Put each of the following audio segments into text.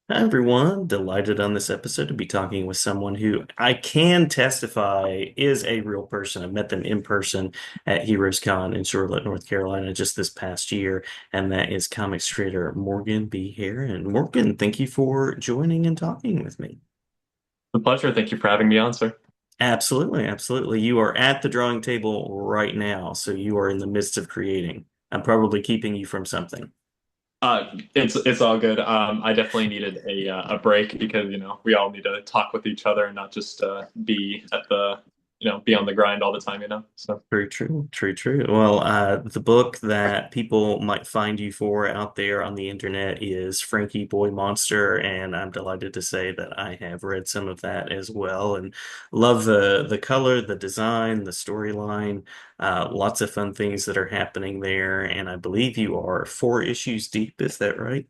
Hi everyone, delighted on this episode to be talking with someone who I can testify is a real person. I met them in person at Heroes Con in Charlotte, North Carolina just this past year, and that is comics creator Morgan B. Herron. Morgan, thank you for joining and talking with me. A pleasure. Thank you for having me on, sir. Absolutely, absolutely. You are at the drawing table right now, so you are in the midst of creating. I'm probably keeping you from something. It's all good. I definitely needed a break because we all need to talk with each other and not just be at the be on the grind all the time. So True, true, true, true. Well, the book that people might find you for out there on the internet is Frankie Boy Monster, and I'm delighted to say that I have read some of that as well, and love the color, the design, the storyline. Lots of fun things that are happening there, and I believe you are 4 issues deep. Is that right?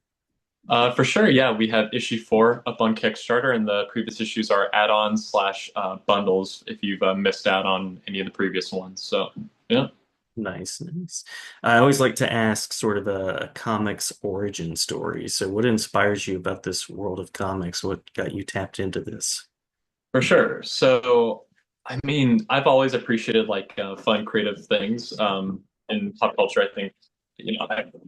for sure, yeah, we have issue 4 up on Kickstarter, and the previous issues are add-ons slash bundles if you've missed out on any of the previous ones. So yeah. Nice, nice. I always like to ask sort of a comics origin story. So, what inspires you about this world of comics? What got you tapped into this? For sure. So, I mean, I've always appreciated like fun, creative things in pop culture. I think,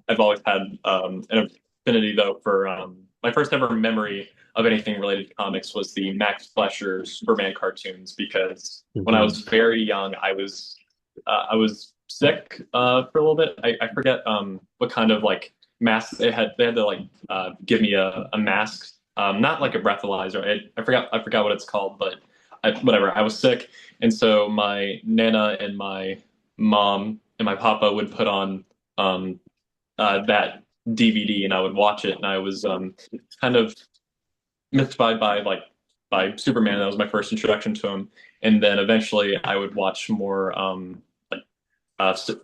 I've always had an affinity though for my first ever memory of anything related to comics was the Max Fleischer Superman cartoons because when I Hmm. was very young, I was sick for a little bit. I forget what kind of like mask they had. They had to like give me a mask, not like a breathalyzer. I forgot what it's called, but whatever. I was sick, and so my nana and my mom and my papa would put on that DVD, and I would watch it, and I was kind of mystified by Superman. That was my first introduction to him, and then eventually I would watch more like so,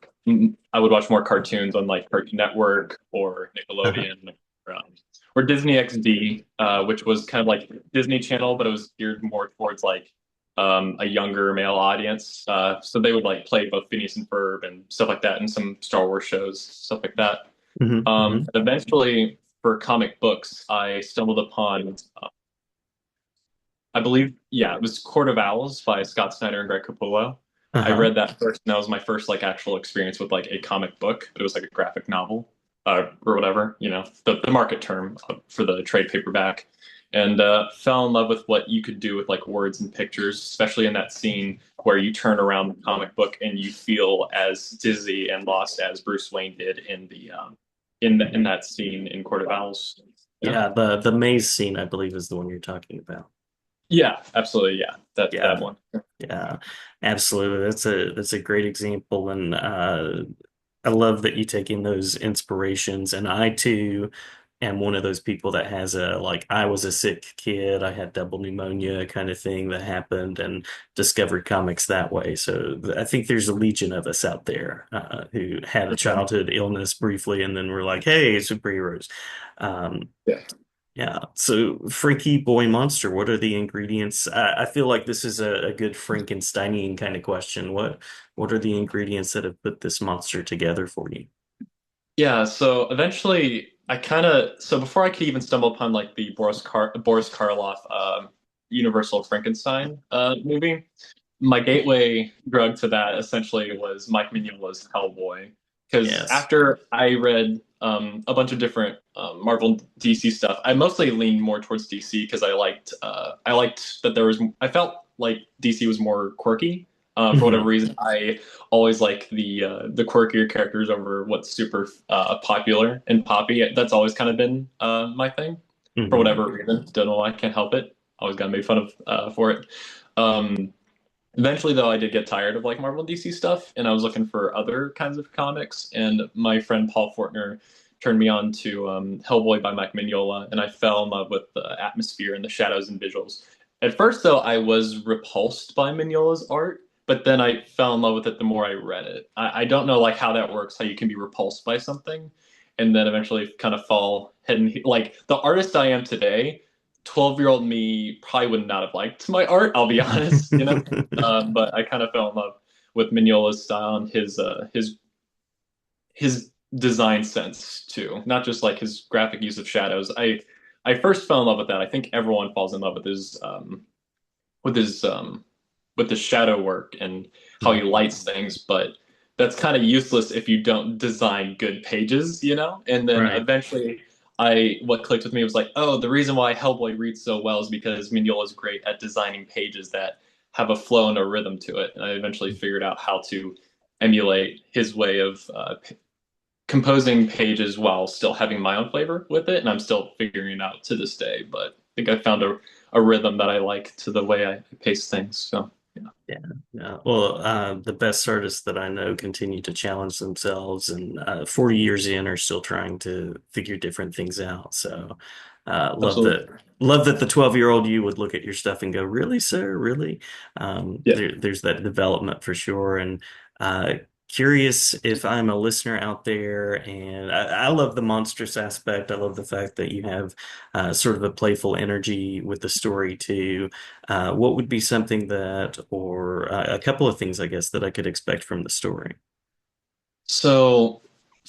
I would watch more cartoons on like Cartoon Network or Uh-huh. Nickelodeon or Disney XD, which was kind of like Disney Channel, but it was geared more towards like a younger male audience. So they would like play both Phineas and Ferb and stuff like that, and some Star Wars shows, stuff like that. Hmm. Hmm. Eventually, for comic books, I stumbled upon, I believe, yeah, it was Court of Owls by Scott Snyder and Greg Capullo. I Uh-huh. read that first, and that was my first like actual experience with like a comic book, but it was like a graphic novel, or whatever, the market term for the trade paperback, and fell in love with what you could do with like words and pictures, especially in that scene where you turn around the comic book and you feel as dizzy and lost as Bruce Wayne did in the in that scene in Court of Owls. Yeah. Yeah, the maze scene, I believe, is the one you're talking about. Yeah, absolutely. Yeah, that Yeah, one. yeah, absolutely. That's a great example, and I love that you take in those inspirations. And I too am one of those people that has a like I was a sick kid, I had double pneumonia kind of thing that happened, and discovered comics that way. So I think there's a legion of us out there who had a childhood illness briefly, and then we're like, hey, superheroes. Um, Yeah. yeah. So, Frankie Boy Monster, what are the ingredients? I feel like this is a good Frankensteinian kind of question. What are the ingredients that have put this monster together for you? Yeah, so eventually so before I could even stumble upon like the Boris Karloff Universal Frankenstein movie, my gateway drug to that essentially was Mike Mignola's Hellboy. Because Yes. after I read a bunch of different Marvel DC stuff, I mostly leaned more towards DC because I liked that I felt like DC was more quirky. For whatever Hmm. reason, I always like the quirkier characters over what's super popular and poppy. That's always kind of been my thing for Hmm. whatever reason. Don't know why, I can't help it. Always got made fun of for it. Um, Eventually, though, I did get tired of like Marvel and DC stuff, and I was looking for other kinds of comics. And my friend Paul Fortner turned me on to Hellboy by Mike Mignola, and I fell in love with the atmosphere and the shadows and visuals. At first, though, I was repulsed by Mignola's art, but then I fell in love with it the more I read it. I don't know like how that works, how you can be repulsed by something, and then eventually kind of fall head and like the artist I am today. 12-year-old me probably would not have liked my art, I'll be honest, but I kind of fell in love with Mignola's style and his design sense too, not just like his graphic use of shadows. I first fell in love with that. I think everyone falls in love with his with the shadow work and how he Mhm. lights things, but that's kind of useless if you don't design good pages, you know? And then Right. eventually I what clicked with me was like, oh, the reason why Hellboy reads so well is because Mignola is great at designing pages that have a flow and a rhythm to it. And I eventually figured out how to emulate his way of composing pages while still having my own flavor with it. And I'm still figuring it out to this day, but I think I found a rhythm that I like to the way I paste things. So yeah. Yeah, yeah. Well, the best artists that I know continue to challenge themselves, and 40 years in are still trying to figure different things out. So, Absolutely. love that the 12-year-old you would look at your stuff and go, "Really, sir? Really?" Yeah. There's that development for sure. And uh, curious if I'm a listener out there, and I love the monstrous aspect. I love the fact that you have sort of a playful energy with the story too. What would be something that, or a couple of things, I guess, that I could expect from the story? So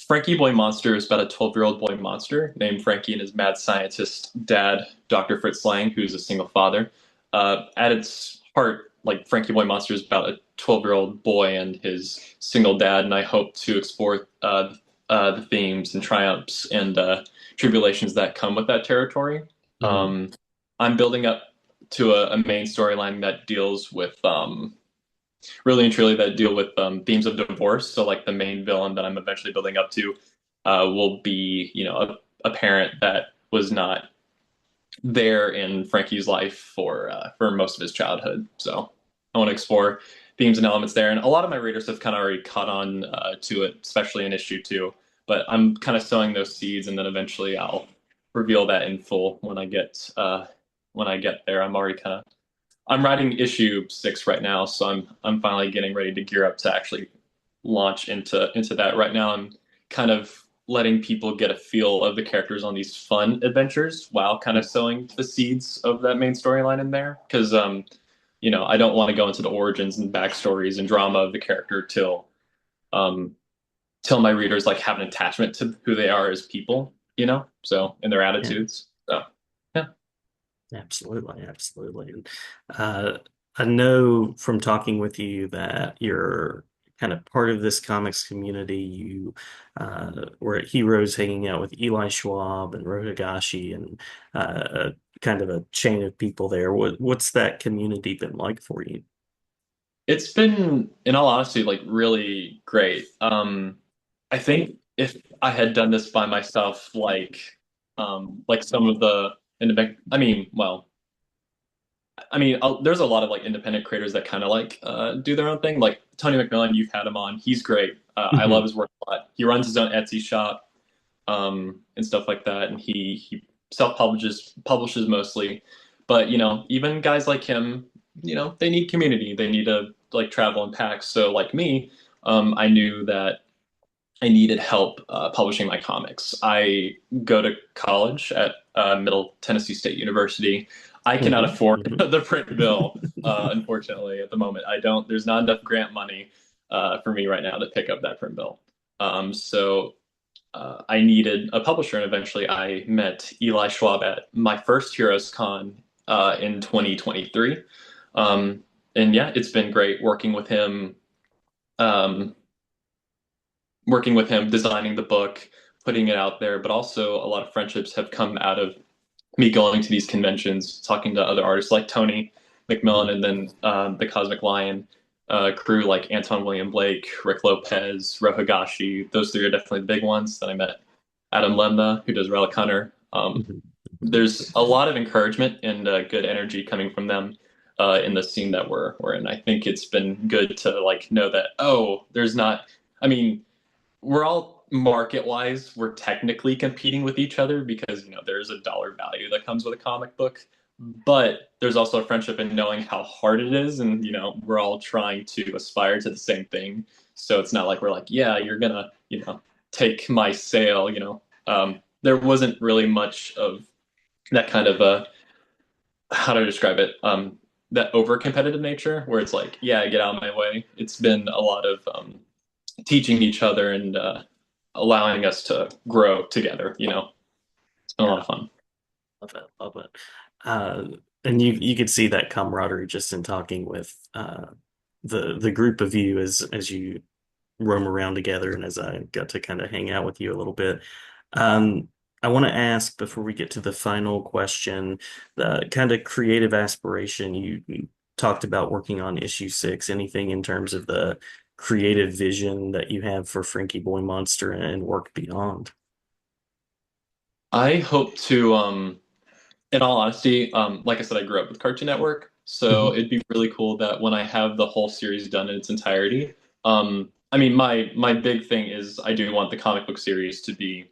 Frankie Boy Monster is about a 12-year-old boy monster named Frankie and his mad scientist dad, Dr. Fritz Lang, who's a single father. At its heart, like Frankie Boy Monster is about a 12-year-old boy and his single dad, and I hope to explore the themes and triumphs and tribulations that come with that territory. Mhm. Um, I'm building up to a main storyline that deals with really and truly that deal with themes of divorce. So like the main villain that I'm eventually building up to will be, you know, a parent that was not there in Frankie's life for most of his childhood. So I want to explore themes and elements there, and a lot of my readers have kind of already caught on to it, especially in issue two. But I'm kind of sowing those seeds, and then eventually I'll reveal that in full when I get there. I'm writing issue six right now, so I'm finally getting ready to gear up to actually launch into that. Right now, I'm kind of letting people get a feel of the characters on these fun adventures while kind of sowing the seeds of that main storyline in there. Because you know, I don't want to go into the origins and backstories and drama of the character um till my readers like have an attachment to who they are as people, you know, so and their Yeah, attitudes. So yeah. absolutely, absolutely. And uh, I know from talking with you that you're kind of part of this comics community. You were at Heroes hanging out with Eli Schwab and Rotagashi and kind of a chain of people there. What's that community been like for you? It's been, in all honesty, like really great. I think if I had done this by myself, like some of the independent, there's a lot of like independent creators that kind of like do their own thing. Like Tony McMillan, you've had him on. He's great. I love Mhm. his work a lot. He runs his own Etsy shop and stuff like that, and he self publishes mostly. But you know, even guys like him, you know, they need community. They need to like travel in packs. So like me, I knew that I needed help publishing my comics. I go to college at Middle Tennessee State University. I cannot Mhm. afford Mhm. the print bill, unfortunately, at the moment. I don't. There's not enough grant money for me right now to pick up that print bill. So I needed a publisher, and eventually I met Eli Schwab at my first Heroes Con in 2023. Um, and yeah, it's been great um, working with him, designing the book, putting it out there. But also, a lot of friendships have come out of me going to these conventions, talking to other artists like Tony McMillan, Mhm. and then the Cosmic Lion crew like Anton William Blake, Rick Lopez, Rohagashi. Those three are definitely the big ones. Then I met Adam Lemna, who does Relic Hunter. Mhm. Mhm. There's a lot of encouragement and good energy coming from them in the scene that we're in. I think it's been good to like know that there's not. I mean, we're all market wise, we're technically competing with each other because you know there's a dollar value that comes with a comic book, but there's also a friendship in knowing how hard it is, and you know we're all trying to aspire to the same thing. So it's not like we're like, yeah, you're gonna, you know, take my sale. You know, there wasn't really much of that kind of how to describe it, that over competitive nature where it's like, yeah, get out of my way. It's been a lot of teaching each other and allowing us to grow together. You know, it's been a lot Yeah. of fun. Love it, love it. And you could see that camaraderie just in talking with the group of you as you roam around together and as I got to kind of hang out with you a little bit. Um, I want to ask before we get to the final question, the kind of creative aspiration you talked about working on issue 6, anything in terms of the creative vision that you have for Frankie Boy Monster and work beyond? I hope to, in all honesty, like I said, I grew up with Cartoon Network, so Mhm. it'd be really cool that when I have the whole series done in its entirety, I mean, my big thing is I do want the comic book series to be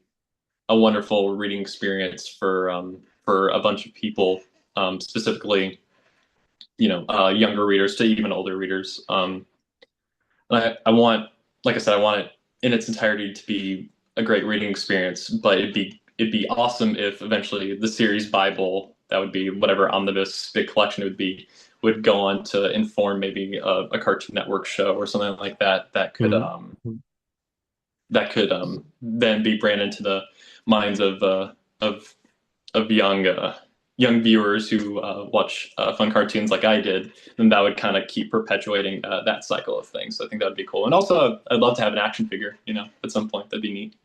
a wonderful reading experience for a bunch of people, specifically, younger readers to even older readers. I want, like I said, I want it in its entirety to be a great reading experience, but it'd be awesome if eventually the series Bible, that would be whatever omnibus big collection it would be, would go on to inform maybe a Cartoon Network show or something like that Mhm. that could then be branded into the minds of of young viewers who watch fun cartoons like I did, then that would kind of keep perpetuating that cycle of things. So I think that would be cool. And also, I'd love to have an action figure, at some point. That'd be neat.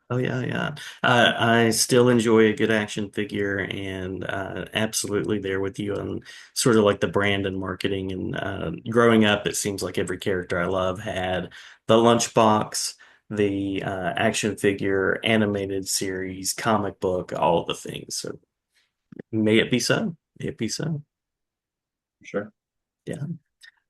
Oh yeah, yeah. I still enjoy a good action figure, and absolutely there with you on sort of like the brand and marketing. And growing up, it seems like every character I love had the lunchbox, the action figure, animated series, comic book, all the things. So may it be so. May it be so. Sure. Yeah.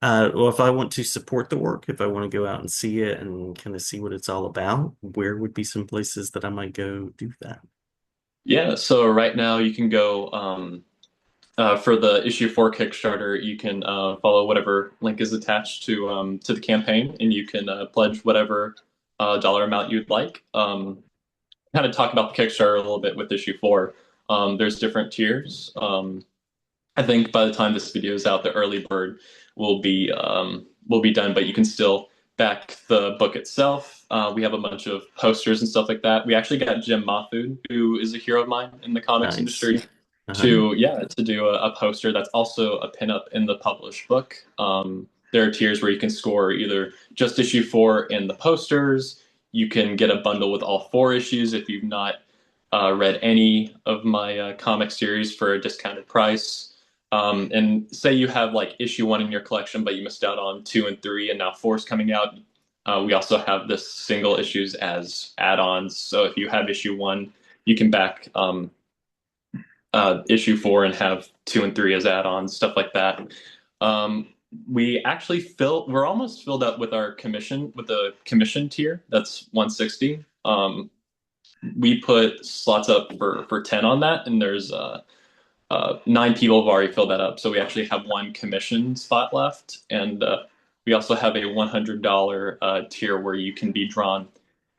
Well, if I want to support the work, if I want to go out and see it and kind of see what it's all about, where would be some places that I might go do that? Yeah. So right now you can go for the issue 4 Kickstarter. You can follow whatever link is attached to the campaign, and you can pledge whatever dollar amount you'd like. Kind of talk about the Kickstarter a little bit with issue 4. There's different tiers. I think by the time this video is out, the early bird will be done, but you can still back the book itself. We have a bunch of posters and stuff like that. We actually got Jim Mahfood, who is a hero of mine in the comics Nice. industry, Uh-huh. to do a poster that's also a pinup in the published book. There are tiers where you can score either just issue 4 and the posters. You can get a bundle with all 4 issues if you've not read any of my comic series for a discounted price. And say you have like issue 1 in your collection, but you missed out on 2 and 3, and now 4's coming out. We also have the single issues as add-ons. So if you have issue 1, you can back issue 4 and have 2 and 3 as add-ons, stuff like that. Um, we're almost filled up with our commission with the commission tier. That's 160. We put slots up for 10 on that, and there's 9 people have already filled that up. So we actually have one commission spot left, and we also have a $100 tier where you can be drawn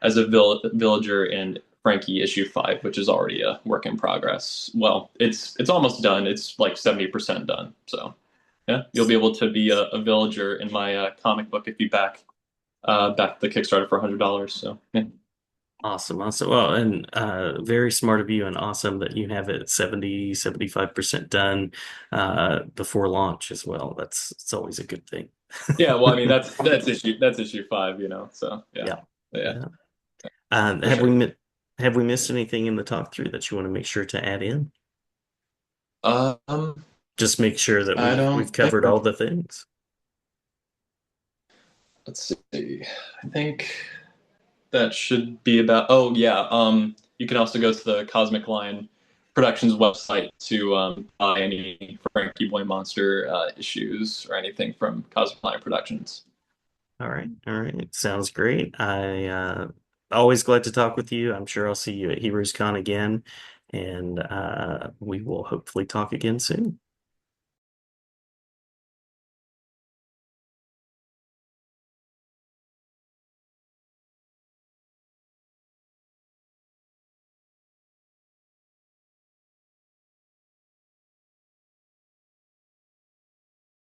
as a villager in Frankie issue 5, which is already a work in progress. Well, it's almost done. It's like 70% done. So yeah, you'll be able to be a villager in my comic book if you back the Kickstarter for $100. So yeah. Awesome, awesome. Well, and very smart of you and awesome that you have it 75% done before launch as well. It's always a good thing. Yeah, well, I mean that's issue 5, So yeah, Yeah. yeah, Yeah. for sure. Have we missed anything in the talk through that you want to make sure to add in? Um, Just make sure that I we've don't think. covered all the things. Let's see. I think that should be about. Oh yeah. You can also go to the Cosmic Lion Productions website to buy any Frankie Boy Monster issues or anything from Cosmic Lion Productions. All right. All right. Sounds great. I always glad to talk with you. I'm sure I'll see you at Heroes Con again, and we will hopefully talk again soon.